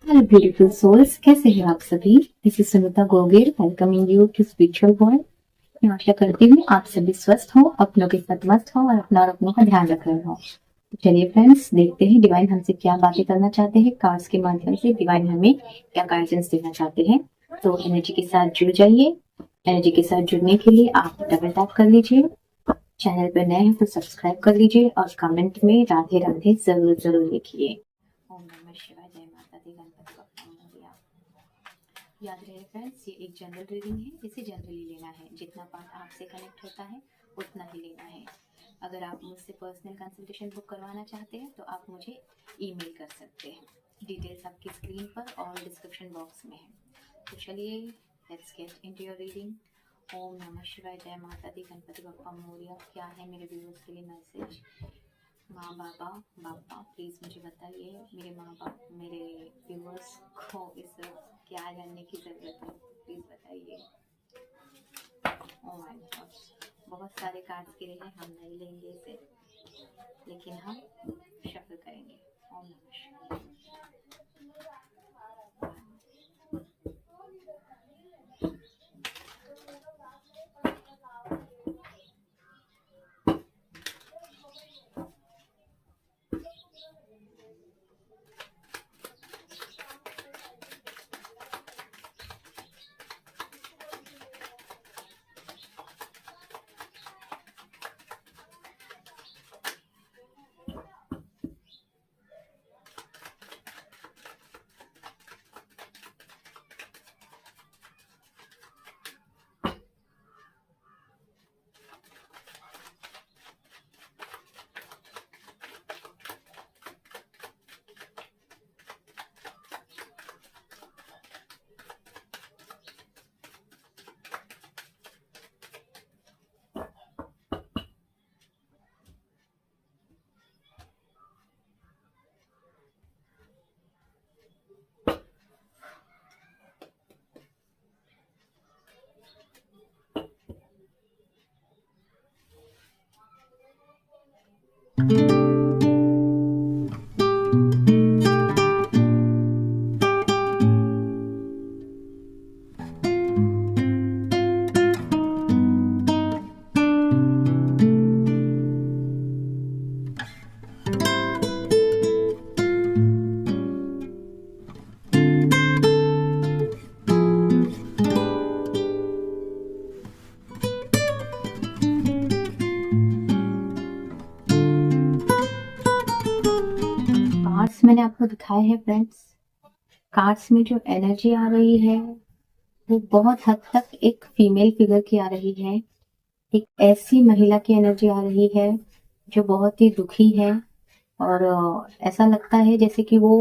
Hello beautiful souls, कैसे हैं आप सभी। This is Sunita Goger welcoming you to spiritual world. मैं आशा करती हूँ आप सभी स्वस्थ हो, अपनों के साथ मस्त हो और अपना और अपनों का ध्यान रख रहे हो। तो चलिए फ्रेंड्स, देखते हैं डिवाइन हमसे क्या बातें करना चाहते हैं। कार्ड्स के माध्यम से डिवाइन हमें क्या गाइडेंस देना चाहते हैं। तो एनर्जी के साथ जुड़ जाइए। एनर्जी के साथ जुड़ने के लिए आप डबल टैप कर लीजिए। चैनल पर नए हैं तो सब्सक्राइब कर लीजिए और कमेंट में राधे राधे जरूर जरूर लिखिए। ओम नमः शिवाय, जय माता दी, गणपति बप्पा मोरया। याद रहे फ्रेंड्स, ये एक जनरल रीडिंग है, इसे जनरली लेना है। जितना पार्ट आपसे कनेक्ट होता है उतना ही लेना है। अगर आप मुझसे पर्सनल कंसल्टेशन बुक करवाना चाहते हैं तो आप मुझे ईमेल कर सकते हैं। डिटेल्स आपकी स्क्रीन पर और डिस्क्रिप्शन बॉक्स में है। तो चलिए, let's get into your reading. Om नमः शिवाय, जय माता दी, गणपति बप्पा मोरया। क्या है मेरे व्यूअर्स के लिए मैसेज। माँ बाबा बाबा प्लीज़ मुझे बताइए, मेरे माँ बाप मेरे व्यूअर्स को इस क्या जानने की ज़रूरत है, प्लीज़ बताइए। ओह माय गॉड, बहुत सारे कार्ड्स गिरे हैं, हम नहीं लेंगे इसे, लेकिन हम शफल करेंगे। ओम नमः शिवाय। कार्ड्स मैंने आपको दिखाए हैं फ्रेंड्स। कार्ड्स में जो एनर्जी आ रही है वो बहुत हद तक एक फीमेल फिगर की आ रही है। एक ऐसी महिला की एनर्जी आ रही है जो बहुत ही दुखी है और ऐसा लगता है जैसे कि वो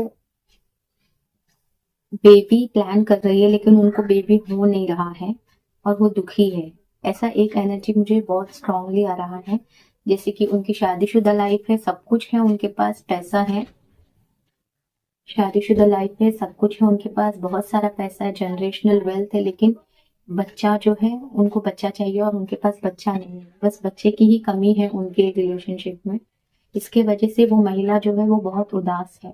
बेबी प्लान कर रही है लेकिन उनको बेबी हो नहीं रहा है और वो दुखी है। ऐसा एक एनर्जी मुझे बहुत स्ट्रांगली आ रहा है, जैसे कि उनकी शादीशुदा लाइफ है, सब कुछ है, उनके पास पैसा है, शादीशुदा लाइफ है, सब कुछ है, उनके पास बहुत सारा पैसा है, जनरेशनल वेल्थ है, लेकिन बच्चा जो है, उनको बच्चा चाहिए और उनके पास बच्चा नहीं है। बस बच्चे की ही कमी है उनके रिलेशनशिप में। इसके वजह से वो महिला जो है वो बहुत उदास है।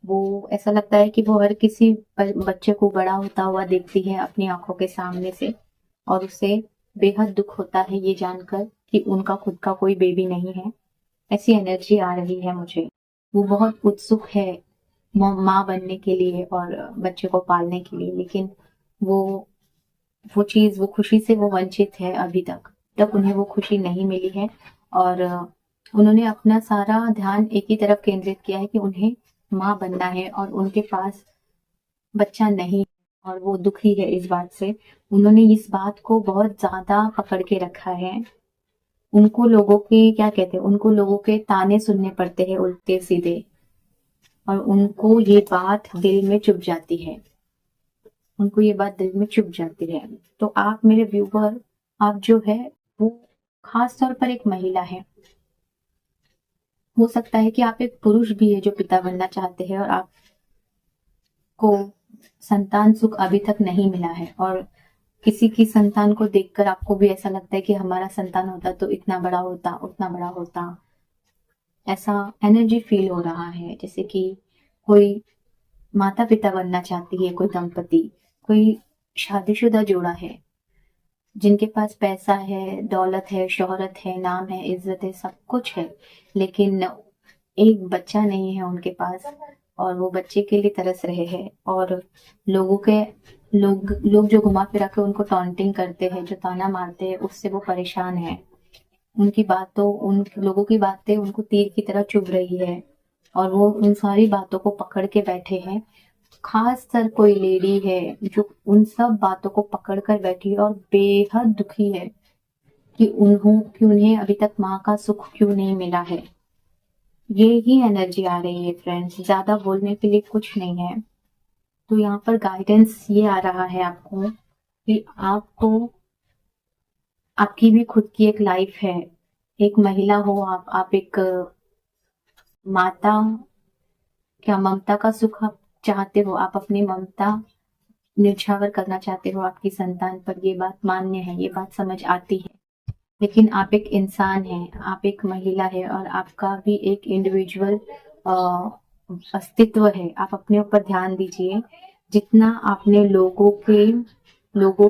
वो ऐसा लगता है कि वो हर किसी बच्चे को बड़ा होता हुआ देखती है अपनी आंखों के सामने से और उसे बेहद दुख होता है ये जानकर कि उनका खुद का कोई बेबी नहीं है। ऐसी एनर्जी आ रही है मुझे। वो बहुत उत्सुक है माँ बनने के लिए और बच्चे को पालने के लिए, लेकिन वो वो चीज, वो खुशी से वो वंचित है। अभी तक उन्हें वो खुशी नहीं मिली है और उन्होंने अपना सारा ध्यान एक ही तरफ केंद्रित किया है कि उन्हें माँ बनना है और उनके पास बच्चा नहीं और वो दुखी है इस बात से। उन्होंने इस बात को बहुत ज्यादा पकड़ के रखा है। उनको लोगों के क्या कहते हैं, उनको लोगों के ताने सुनने पड़ते हैं उल्टे सीधे और उनको ये बात दिल में चुभ जाती है। उनको ये बात दिल में चुभ जाती है। तो आप मेरे व्यूवर, आप जो है वो खास तौर पर एक महिला है। हो सकता है कि आप एक पुरुष भी है जो पिता बनना चाहते हैं और आपको संतान सुख अभी तक नहीं मिला है और किसी की संतान को देखकर आपको भी ऐसा लगता है कि हमारा संतान होता तो इतना बड़ा होता, उतना बड़ा होता। ऐसा एनर्जी फील हो रहा है जैसे कि कोई माता पिता बनना चाहती है कोई दंपति, कोई शादीशुदा जोड़ा है जिनके पास पैसा है, दौलत है, शोहरत है, नाम है, इज्जत है, सब कुछ है, लेकिन एक बच्चा नहीं है उनके पास और वो बच्चे के लिए तरस रहे हैं। और लोगों के लोग जो घुमा फिरा के उनको टॉन्टिंग करते हैं, जो ताना मारते हैं, उससे वो परेशान है। उन लोगों की बातें उनको तीर की तरह चुभ रही है और वो उन सारी बातों को पकड़ के बैठे हैं। खास कर कोई लेडी है जो उन सब बातों को पकड़ कर बैठी है और बेहद दुखी है कि उन्हें अभी तक माँ का सुख क्यों नहीं मिला है। ये ही एनर्जी आ रही है फ्रेंड्स, ज्यादा बोलने के लिए कुछ नहीं है। तो यहाँ पर गाइडेंस ये आ रहा है आपको कि आपको आपकी भी खुद की एक लाइफ है। एक महिला हो आप एक माता, क्या ममता का सुख आप चाहते हो? आप अपनी ममता न्यौछावर करना चाहते हो आपकी संतान पर, ये बात मान्य है, ये बात समझ आती है। लेकिन आप एक इंसान हैं, आप एक महिला है और आपका भी एक इंडिविजुअल अस्तित्व है। आप अपने ऊपर ध्यान दीजिए। जितना आपने लोगों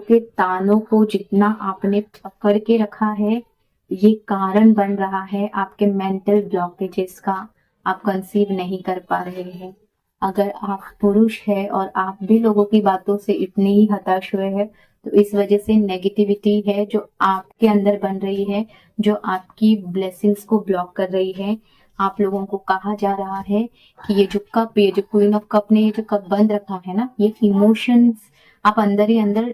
के तानों को जितना आपने पकड़ के रखा है, ये कारण बन रहा है आपके मेंटल ब्लॉकेजेस का। आप कंसीव नहीं कर पा रहे हैं। अगर आप पुरुष है और आप भी लोगों की बातों से इतने ही हताश हुए हैं, तो इस वजह से नेगेटिविटी है जो आपके अंदर बन रही है, जो आपकी ब्लेसिंग्स को ब्लॉक कर रही है। आप लोगों को कहा जा रहा है कि ये जो क्वीन ऑफ कप ने ये जो कप बंद रखा है ना, ये इमोशंस आप अंदर ही अंदर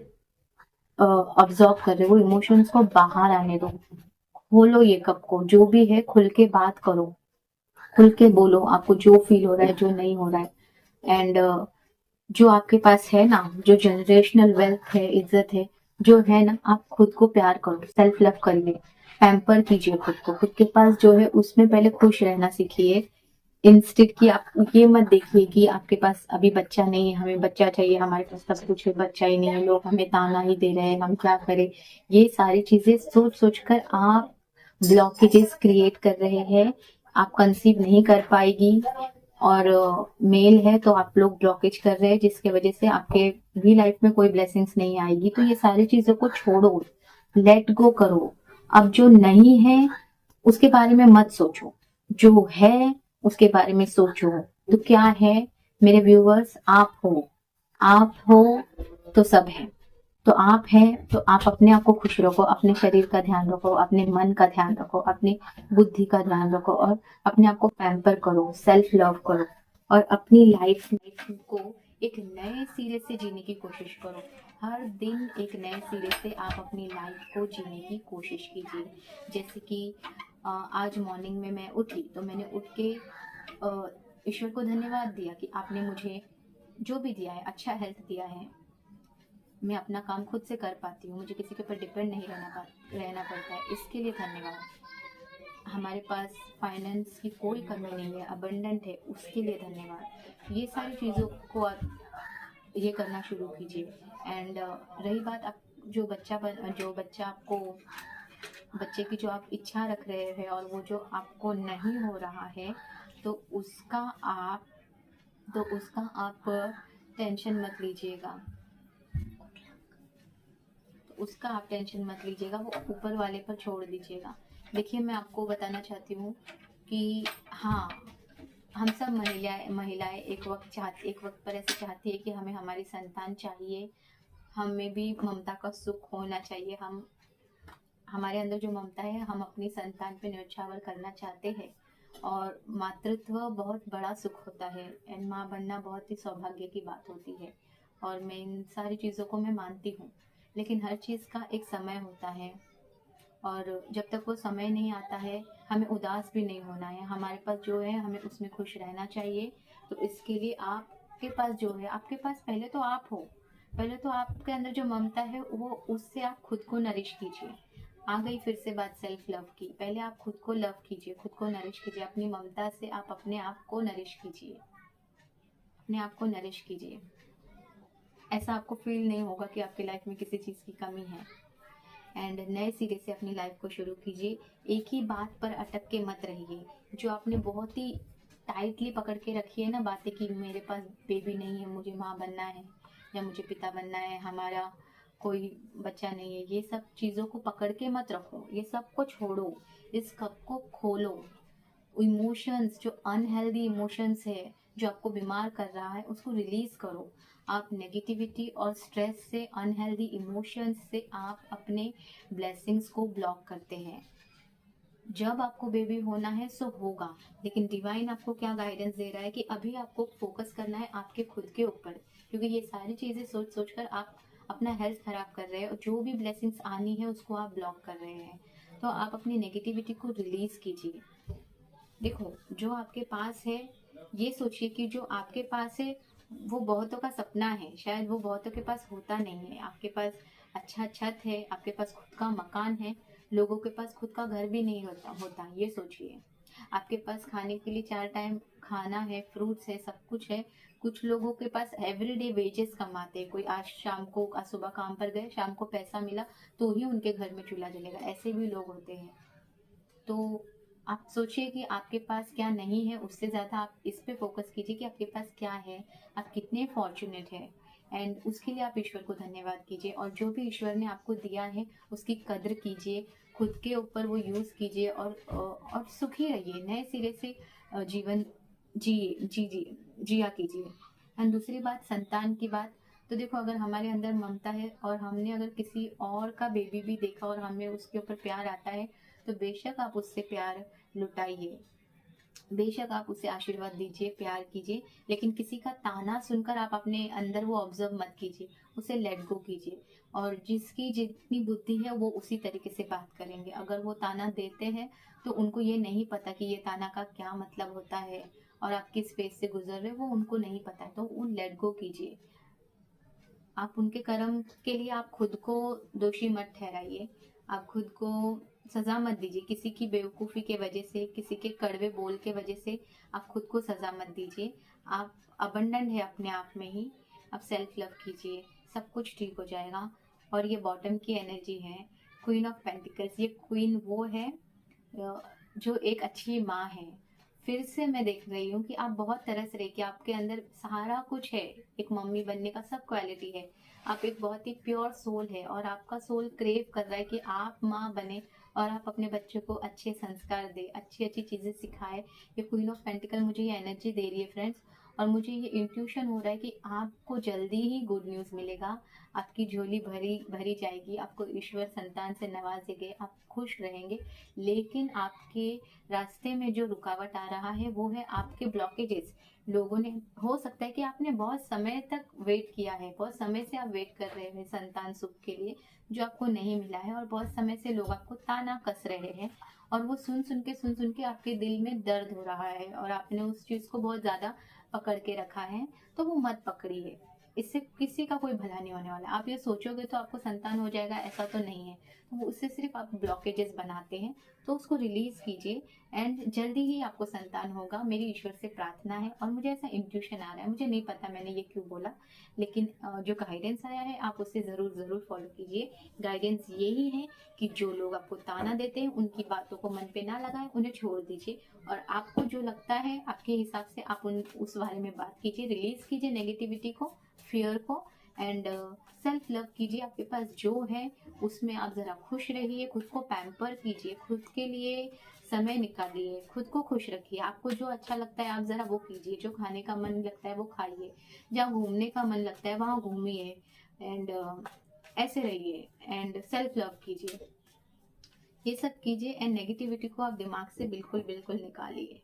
ऑब्जॉर्व कर रहे हो। इमोशंस को बाहर आने दो, खोलो ये कप को, जो भी है खुल के बात करो, खुल के बोलो आपको जो फील हो रहा है, जो नहीं हो रहा है। एंड जो आपके पास है ना, जो जनरेशनल वेल्थ है, इज्जत है, जो है ना, आप खुद को प्यार करो, सेल्फ लव करिए, पैम्पर कीजिए खुद को। खुद के पास जो है उसमें पहले खुश रहना सीखिए। इंस्टेड कि आप ये मत देखिए कि आपके पास अभी बच्चा नहीं है, हमें बच्चा चाहिए, हमारे पास सब कुछ है, बच्चा ही नहीं है, लोग हमें ताना ही दे रहे हैं, हम क्या करें। ये सारी चीजें सोच सोच कर आप ब्लॉकेजेस क्रिएट कर रहे हैं। आप कंसीव नहीं कर पाएगी और मेल है तो आप लोग ब्लॉकेज कर रहे हैं, जिसके वजह से आपके भी लाइफ में कोई ब्लेसिंग्स नहीं आएगी। तो ये सारी चीजों को छोड़ो, लेट गो करो। अब जो नहीं है उसके बारे में मत सोचो, जो है उसके बारे में सोचो। तो क्या है मेरे व्यूअर्स, आप हो तो सब है। तो आप हैं तो आप अपने आप को खुश रखो, अपने शरीर का ध्यान रखो, अपने मन का ध्यान रखो, अपनी बुद्धि का ध्यान रखो और अपने आप को पैम्पर करो, सेल्फ लव करो और अपनी लाइफ को एक नए सिरे से जीने की कोशिश करो। हर दिन एक नए सिरे से आप अपनी लाइफ को जीने की कोशिश कीजिए। जैसे कि आज मॉर्निंग में मैं उठी तो मैंने उठ के ईश्वर को धन्यवाद दिया कि आपने मुझे जो भी दिया है, अच्छा हेल्थ दिया है, मैं अपना काम खुद से कर पाती हूँ, मुझे किसी के ऊपर डिपेंड नहीं रहना पड़ता है, इसके लिए धन्यवाद। हमारे पास फाइनेंस की कोई कमी नहीं है, अबंडेंट है, उसके लिए धन्यवाद। ये सारी चीज़ों को आप ये करना शुरू कीजिए। एंड रही बात आप जो बच्चा आपको बच्चे की जो आप इच्छा रख रहे हैं और वो जो आपको नहीं हो रहा है, तो उसका आप टेंशन मत लीजिएगा। उसका आप टेंशन मत लीजिएगा, वो ऊपर वाले पर छोड़ दीजिएगा। देखिए मैं आपको बताना चाहती हूँ कि हाँ, हम सब महिलाएं एक वक्त पर ऐसे चाहती है कि हमें हमारी संतान चाहिए, हमें भी ममता का सुख होना चाहिए। हमारे अंदर जो ममता है हम अपनी संतान पे न्यौछावर करना चाहते हैं। और मातृत्व बहुत बड़ा सुख होता है एंड माँ बनना बहुत ही सौभाग्य की बात होती है। और मैं इन सारी चीज़ों को मैं मानती हूँ, लेकिन हर चीज़ का एक समय होता है और जब तक वो समय नहीं आता है हमें उदास भी नहीं होना है। हमारे पास जो है हमें उसमें खुश रहना चाहिए। तो इसके लिए आपके पास जो है, आपके पास पहले तो आप हो, पहले तो आपके अंदर जो ममता है वो उससे आप खुद को नरिश कीजिए। आ गई फिर से बात सेल्फ लव की। पहले आप खुद को लव कीजिए, खुद को नरिश कीजिए, अपनी ममता से आप अपने आप को नरिश कीजिए, अपने आप को नरिश कीजिए। ऐसा आपको फील नहीं होगा कि आपकी लाइफ में किसी चीज़ की कमी है। एंड नए सिरे से अपनी लाइफ को शुरू कीजिए। एक ही बात पर अटक के मत रहिए। जो आपने बहुत ही टाइटली पकड़ के रखिए ना बातें कि मेरे पास बेबी नहीं है, मुझे माँ बनना है या मुझे पिता बनना है, हमारा कोई बच्चा नहीं है, ये सब चीज़ों को पकड़ के मत रखो, ये सब को छोड़ो, इस कप को खोलो। इमोशंस, जो अनहेल्दी इमोशंस है, जो आपको बीमार कर रहा है, उसको रिलीज करो। आप नेगेटिविटी और स्ट्रेस से, अनहेल्दी इमोशंस से आप अपने ब्लेसिंग्स को ब्लॉक करते हैं। जब आपको बेबी होना है सो होगा, लेकिन डिवाइन आपको क्या गाइडेंस दे रहा है कि अभी आपको फोकस करना है आपके खुद के ऊपर, क्योंकि ये सारी चीजें सोच सोच कर आप अपना हेल्थ खराब कर रहे हैं और जो भी ब्लेसिंग्स आनी है उसको आप ब्लॉक कर रहे हैं। तो आप अपनी नेगेटिविटी को रिलीज कीजिए। देखो, जो आपके पास है, ये सोचिए कि जो आपके पास है वो बहुतों का सपना है, शायद वो बहुतों के पास होता नहीं है। आपके पास अच्छा छत है, आपके पास खुद का मकान है, लोगों के पास खुद का घर भी नहीं होता, ये सोचिए। आपके पास खाने के लिए 4 टाइम खाना है, फ्रूट्स है, सब कुछ है। कुछ लोगों के पास एवरीडे वेजेस कमाते हैं, कोई आज शाम को, आज सुबह काम पर गए, शाम को पैसा मिला तो ही उनके घर में चूल्हा जलेगा, ऐसे भी लोग होते हैं। तो आप सोचिए कि आपके पास क्या नहीं है, उससे ज़्यादा आप इस पे फोकस कीजिए कि आपके पास क्या है, आप कितने फॉर्चुनेट हैं। एंड उसके लिए आप ईश्वर को धन्यवाद कीजिए, और जो भी ईश्वर ने आपको दिया है उसकी कद्र कीजिए, खुद के ऊपर वो यूज़ कीजिए, और सुखी रहिए, नए सिरे से जीवन जिया कीजिए। एंड दूसरी बात, संतान की बात, तो देखो, अगर हमारे अंदर ममता है और हमने अगर किसी और का बेबी भी देखा और हमें उसके ऊपर प्यार आता है, तो बेशक आप उससे प्यार लुटाइए, बेशक आप उसे आशीर्वाद दीजिए, प्यार कीजिए, लेकिन किसी का ताना सुनकर आप अपने अंदर वो ऑब्जर्व मत कीजिए, उसे लेट गो कीजिए। और जिसकी जितनी बुद्धि है वो उसी तरीके से बात करेंगे। अगर वो ताना देते हैं तो उनको ये नहीं पता कि ये ताना का क्या मतलब होता है और आप किस फेज से गुजर रहे हो, वो उनको नहीं पता, तो उन लेट गो कीजिए। आप उनके कर्म के लिए आप खुद को दोषी मत ठहराइए, आप खुद को सजा मत दीजिए, किसी की बेवकूफ़ी के वजह से, किसी के कड़वे बोल के वजह से आप खुद को सजा मत दीजिए। आप अबंडेंट है अपने आप में ही, आप सेल्फ लव कीजिए, सब कुछ ठीक हो जाएगा। और ये बॉटम की एनर्जी है, क्वीन ऑफ पेंटिकल्स, ये क्वीन वो है जो एक अच्छी माँ है। फिर से मैं देख रही हूँ कि आप बहुत तरस रहे कि आपके अंदर सारा कुछ है, एक मम्मी बनने का सब क्वालिटी है, आप एक बहुत ही प्योर सोल है और आपका सोल क्रेव कर रहा है कि आप माँ बने और आप अपने बच्चों को अच्छे संस्कार दे, अच्छी अच्छी चीजें सिखाए। ये क्वीन ऑफ पेंटिकल मुझे ये एनर्जी दे रही है फ्रेंड्स, और मुझे ये इंट्यूशन हो रहा है कि आपको जल्दी ही गुड न्यूज मिलेगा, आपकी झोली भरी भरी जाएगी, आपको ईश्वर संतान से नवाजेंगे, आप खुश रहेंगे। लेकिन आपके रास्ते में जो रुकावट आ रहा है वो है आपके ब्लॉकेजेस। लोगों ने, हो सकता है कि आपने बहुत समय तक वेट किया है, बहुत समय से आप वेट कर रहे हैं संतान सुख के लिए, जो आपको नहीं मिला है, और बहुत समय से लोग आपको ताना कस रहे हैं, और वो सुन सुन के आपके दिल में दर्द हो रहा है और आपने उस चीज को बहुत ज्यादा पकड़ के रखा है। तो वो मत पकड़िए, इससे किसी का कोई भला नहीं होने वाला। आप ये सोचोगे तो आपको संतान हो जाएगा, ऐसा तो नहीं है, तो उससे सिर्फ आप ब्लॉकेजेस बनाते हैं। तो उसको रिलीज कीजिए एंड जल्दी ही आपको संतान होगा, मेरी ईश्वर से प्रार्थना है। और मुझे ऐसा इंट्यूशन आ रहा है, मुझे नहीं पता मैंने ये क्यों बोला, लेकिन जो गाइडेंस आया है आप उससे जरूर जरूर फॉलो कीजिए। गाइडेंस यही है कि जो लोग आपको ताना देते हैं उनकी बातों को मन पे ना लगाएं, उन्हें छोड़ दीजिए, और आपको जो लगता है आपके हिसाब से आप उस बारे में बात कीजिए, रिलीज कीजिए नेगेटिविटी को, फियर को, एंड सेल्फ लव कीजिए। आपके पास जो है उसमें आप जरा खुश रहिए, खुद को पैम्पर कीजिए, खुद के लिए समय निकालिए, खुद को खुश रखिए। आपको जो अच्छा लगता है आप जरा वो कीजिए, जो खाने का मन लगता है वो खाइए, जहाँ घूमने का मन लगता है वहां घूमिए, एंड ऐसे रहिए, एंड सेल्फ लव कीजिए, ये सब कीजिए। एंड नेगेटिविटी को आप दिमाग से बिल्कुल बिल्कुल निकालिए।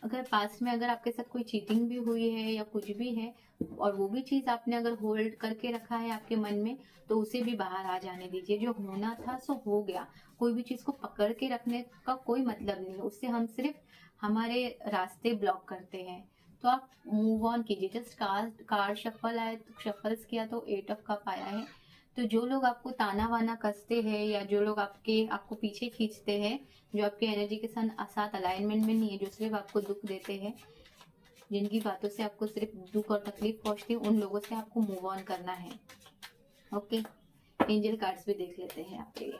अगर पास्ट में अगर आपके साथ कोई चीटिंग भी हुई है या कुछ भी है, और वो भी चीज आपने अगर होल्ड करके रखा है आपके मन में, तो उसे भी बाहर आ जाने दीजिए। जो होना था सो हो गया, कोई भी चीज को पकड़ के रखने का कोई मतलब नहीं है, उससे हम सिर्फ हमारे रास्ते ब्लॉक करते हैं। तो आप मूव ऑन कीजिए। जस्ट कार्ड शफल आए तो शफल्स किया तो 8 ऑफ कप आया है। तो जो लोग आपको ताना वाना कसते हैं या जो लोग आपको पीछे खींचते हैं, जो आपके एनर्जी के साथ अलाइनमेंट में नहीं है, जो सिर्फ आपको दुख देते हैं, जिनकी बातों से आपको सिर्फ दुख और तकलीफ पहुंचती है, उन लोगों से आपको मूव ऑन करना है। ओके, एंजल कार्ड्स भी देख लेते हैं आपके लिए।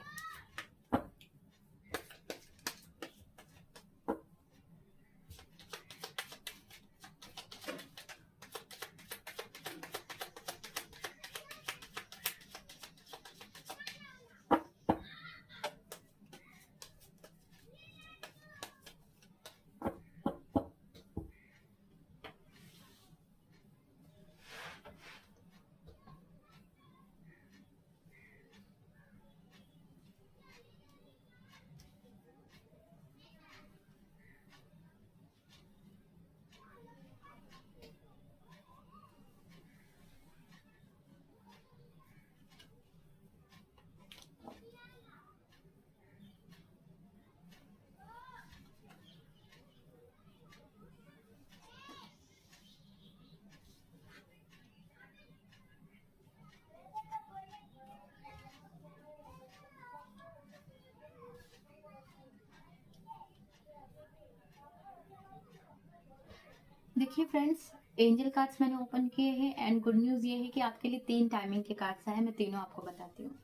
देखिए फ्रेंड्स, एंजल कार्ड्स मैंने ओपन किए हैं एंड गुड न्यूज़ ये है कि आपके लिए 3 टाइमिंग के कार्ड्स आए हैं। मैं तीनों आपको बताती हूँ।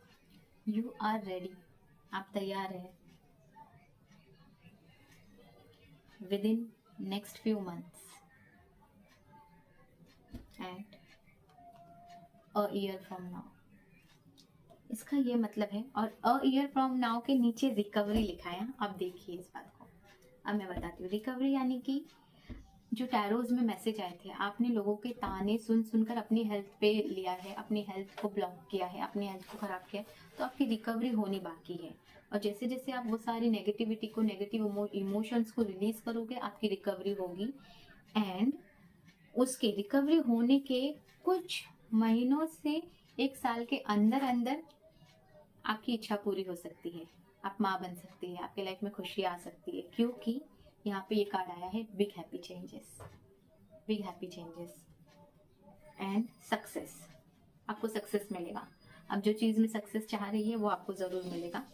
यू आर रेडी, आप तैयार हैं with in next few months and a year from now. इसका ये मतलब है, और अ ईयर फ्रॉम नाउ के नीचे रिकवरी लिखा है। अब देखिए इस बात को, अब मैं बताती हूँ। रिकवरी यानी कि जो टैरोज में मैसेज आए थे, आपने लोगों के ताने सुन सुनकर अपनी हेल्थ पे लिया है, अपनी हेल्थ को ब्लॉक किया है, अपनी हेल्थ को खराब किया है, तो आपकी रिकवरी होनी बाकी है। और जैसे जैसे आप वो सारी नेगेटिविटी को, नेगेटिव इमोशंस को रिलीज करोगे, आपकी रिकवरी होगी। एंड उसके रिकवरी होने के कुछ महीनों से 1 साल के अंदर अंदर आपकी इच्छा पूरी हो सकती है। आप माँ बन सकती है, आपके लाइफ में खुशी आ सकती है, क्योंकि यहाँ पे ये कार्ड आया है big happy changes, big happy changes and success. आपको सक्सेस मिलेगा। अब जो चीज में सक्सेस चाह रही है वो आपको जरूर मिलेगा।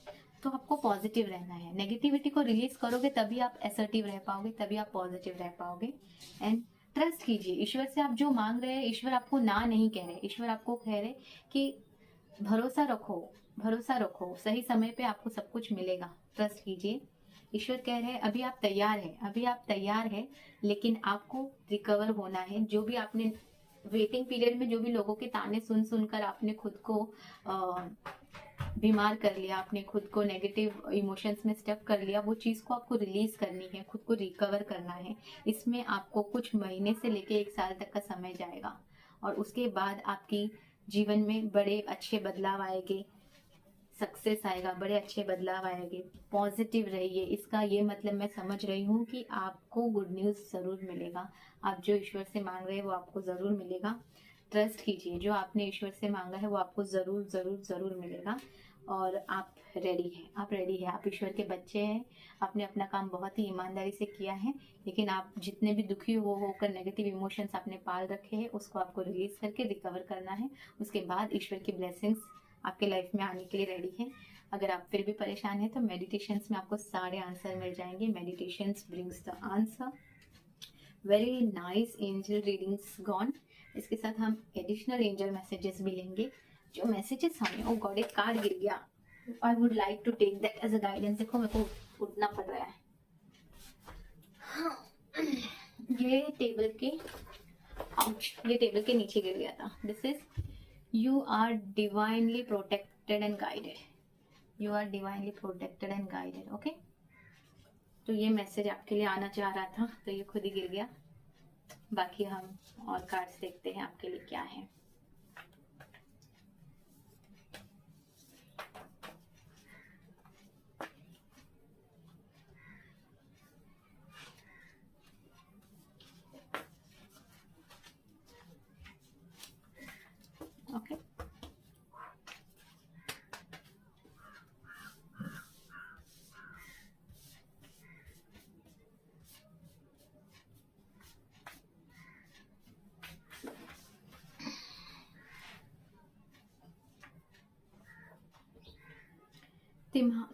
तो आपको पॉजिटिव रहना है। नेगेटिविटी को रिलीज करोगे तभी आप असर्टिव रह पाओगे, तभी आप पॉजिटिव रह पाओगे। एंड ट्रस्ट कीजिए, ईश्वर से आप जो मांग रहे हैं, ईश्वर आपको ना नहीं कह रहे, ईश्वर आपको कह रहे कि भरोसा रखो, भरोसा रखो, सही समय पे आपको सब कुछ मिलेगा। ट्रस्ट कीजिए। ईश्वर कह रहे हैं अभी आप तैयार हैं, अभी आप तैयार हैं, लेकिन आपको रिकवर होना है। जो भी आपने वेटिंग पीरियड में, जो भी लोगों के ताने सुन सुनकर आपने खुद को बीमार कर लिया, आपने खुद को नेगेटिव इमोशंस में स्टक कर लिया, वो चीज को आपको रिलीज करनी है, खुद को रिकवर करना है। इसमें आपको कुछ महीने से लेके 1 साल तक का समय जाएगा, और उसके बाद आपकी जीवन में बड़े अच्छे बदलाव आएंगे, सक्सेस आएगा, बड़े अच्छे बदलाव आएंगे। पॉजिटिव रहिए। इसका ये मतलब मैं समझ रही हूँ कि आपको गुड न्यूज जरूर मिलेगा। आप जो ईश्वर से मांग रहे हैं वो आपको जरूर मिलेगा। ट्रस्ट कीजिए, जो आपने ईश्वर से मांगा है वो आपको जरूर जरूर जरूर मिलेगा। और आप रेडी हैं, आप रेडी हैं, आप ईश्वर के बच्चे हैं। आपने अपना काम बहुत ही ईमानदारी से किया है, लेकिन आप जितने भी दुखी होकर नेगेटिव इमोशंस आपने पाल रखे हैं, उसको आपको रिलीज करके रिकवर करना है। उसके बाद ईश्वर की ब्लेसिंग्स आपके लाइफ में आने के लिए रेडी है। अगर आप फिर भी परेशान हैं तो मेडिटेशंस में आपको सारे आंसर मिल जाएंगे। Meditations brings the answer. Very nice angel readings gone. इसके साथ हम एडिशनल एंजल मैसेजेस भी लेंगे। जो मैसेजेस हमें, ओ गॉड, एक कार्ड गिर गया। I would like to take that as a guidance. देखो मेरे को उठना पड़ रहा है। हाँ, ये टेबल के ये टेबल के नीचे गिर गया था। This is you are divinely protected and guided. You are divinely protected and guided. Okay, तो ये मैसेज आपके लिए आना चाह रहा था, तो ये खुद ही गिर गया। बाकी हम और कार्ड्स देखते हैं आपके लिए क्या है। ओके,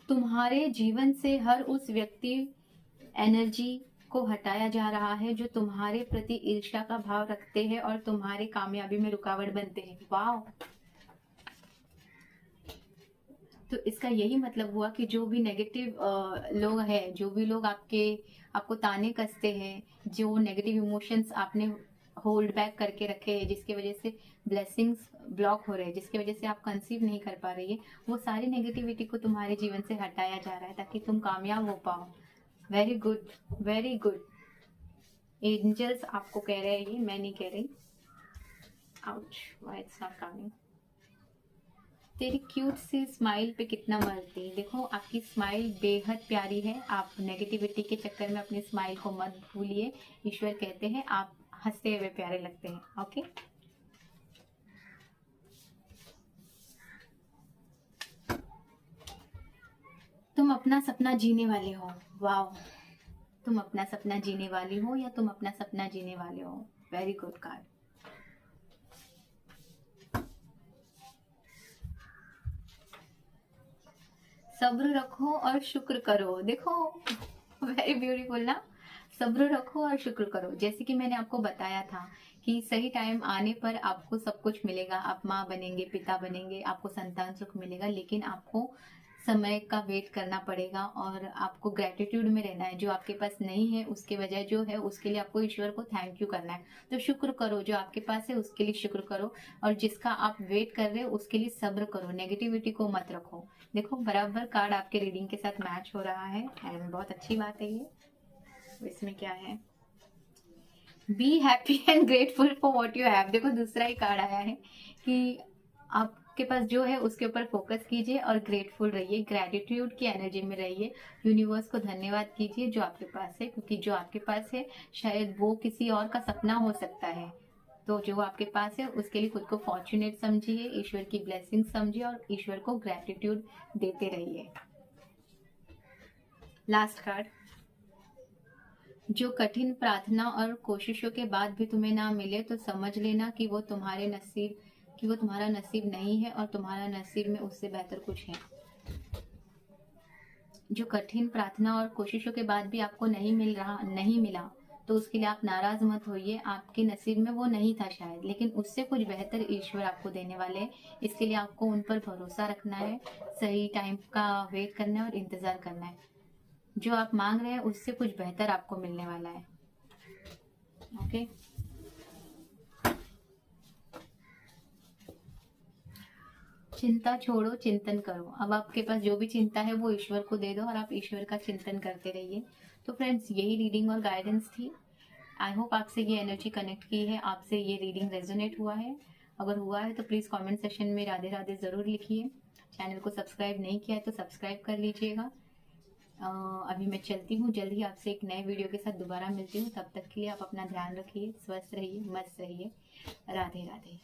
तुम्हारे जीवन से हर उस व्यक्ति एनर्जी को हटाया जा रहा है जो तुम्हारे प्रति ईर्ष्या का भाव रखते हैं और तुम्हारे कामयाबी में रुकावट बनते हैं। वाह, तो इसका यही मतलब हुआ कि जो भी नेगेटिव लोग हैं, जो भी लोग आपको ताने कसते हैं, जो नेगेटिव इमोशंस आपने होल्ड बैक करके रखे हैं, जिसकी वजह से ब्लेसिंग्स ब्लॉक हो रहे हैं, जिसकी वजह से आप कंसीव नहीं कर पा रही है, वो सारी नेगेटिविटी को तुम्हारे जीवन से हटाया जा रहा है ताकि तुम कामयाब हो पाओ। Very good, very good. Angels आपको कह रहे हैं, ये मैं नहीं कह रही। Ouch, why it's not coming. तेरी क्यूट सी स्माइल पे कितना मरती। देखो आपकी स्माइल बेहद प्यारी है। आप नेगेटिविटी के चक्कर में अपनी स्माइल को मत भूलिए। ईश्वर कहते हैं आप हंसते हुए प्यारे लगते हैं। ओके, तुम अपना सपना जीने वाले हो। वाओ, तुम अपना सपना जीने वाली हो या तुम अपना सपना जीने वाले हो। Very good card. सब्र रखो और शुक्र करो। देखो वेरी ब्यूटीफुल ना। सब्र रखो और शुक्र करो। जैसे कि मैंने आपको बताया था कि सही टाइम आने पर आपको सब कुछ मिलेगा। आप माँ बनेंगे, पिता बनेंगे, आपको संतान सुख मिलेगा, लेकिन आपको समय का वेट करना पड़ेगा और आपको ग्रेटिट्यूड में रहना है। जो आपके पास नहीं है उसके वजह जो है उसके लिए आपको ईश्वर को थैंक यू करना है। तो शुक्र करो, जो आपके पास है उसके लिए शुक्र करो, और जिसका आप वेट कर रहे हो उसके लिए सब्र करो, नेगेटिविटी को मत रखो। देखो बराबर कार्ड आपके रीडिंग के साथ मैच हो रहा है एंड बहुत अच्छी बात है ये। तो इसमें क्या है, be happy and grateful for what you have. देखो दूसरा ही कार्ड आया है कि आपके पास जो है उसके ऊपर फोकस कीजिए और ग्रेटफुल रहिए, ग्रेटिट्यूड की एनर्जी में रहिए। यूनिवर्स को धन्यवाद कीजिए जो आपके पास है, क्योंकि जो आपके पास है शायद वो किसी और का सपना हो सकता है। तो जो आपके पास है उसके लिए खुद को फॉर्चुनेट समझिए, ईश्वर की ब्लेसिंग समझिए और ईश्वर को ग्रेटिट्यूड देते रहिए। लास्ट कार्ड, जो कठिन प्रार्थना और कोशिशों के बाद भी तुम्हें ना मिले तो समझ लेना कि वो तुम्हारा नसीब नहीं है और तुम्हारा नसीब में उससे बेहतर कुछ है। जो कठिन प्रार्थना और कोशिशों के बाद भी आपको नहीं मिला, तो उसके लिए आप नाराज मत होइए। आपके नसीब में वो नहीं था शायद, लेकिन उससे कुछ बेहतर ईश्वर आपको देने वाले हैं। इसके लिए आपको उन पर भरोसा रखना है, सही टाइम का वेट करना है और इंतजार करना है। जो आप मांग रहे हैं उससे कुछ बेहतर आपको मिलने वाला है। ओके, चिंता छोड़ो, चिंतन करो। अब आपके पास जो भी चिंता है वो ईश्वर को दे दो और आप ईश्वर का चिंतन करते रहिए। तो फ्रेंड्स, यही रीडिंग और गाइडेंस थी। आई होप आपसे ये एनर्जी कनेक्ट की है, आपसे ये रीडिंग रेजोनेट हुआ है। अगर हुआ है तो प्लीज़ कमेंट सेक्शन में राधे राधे ज़रूर लिखिए। चैनल को सब्सक्राइब नहीं किया है तो सब्सक्राइब कर लीजिएगा। अभी मैं चलती हूँ, जल्द ही आपसे एक नए वीडियो के साथ दोबारा मिलती हूँ। तब तक के लिए आप अपना ध्यान रखिए, स्वस्थ रहिए, मस्त रहिए। राधे राधे।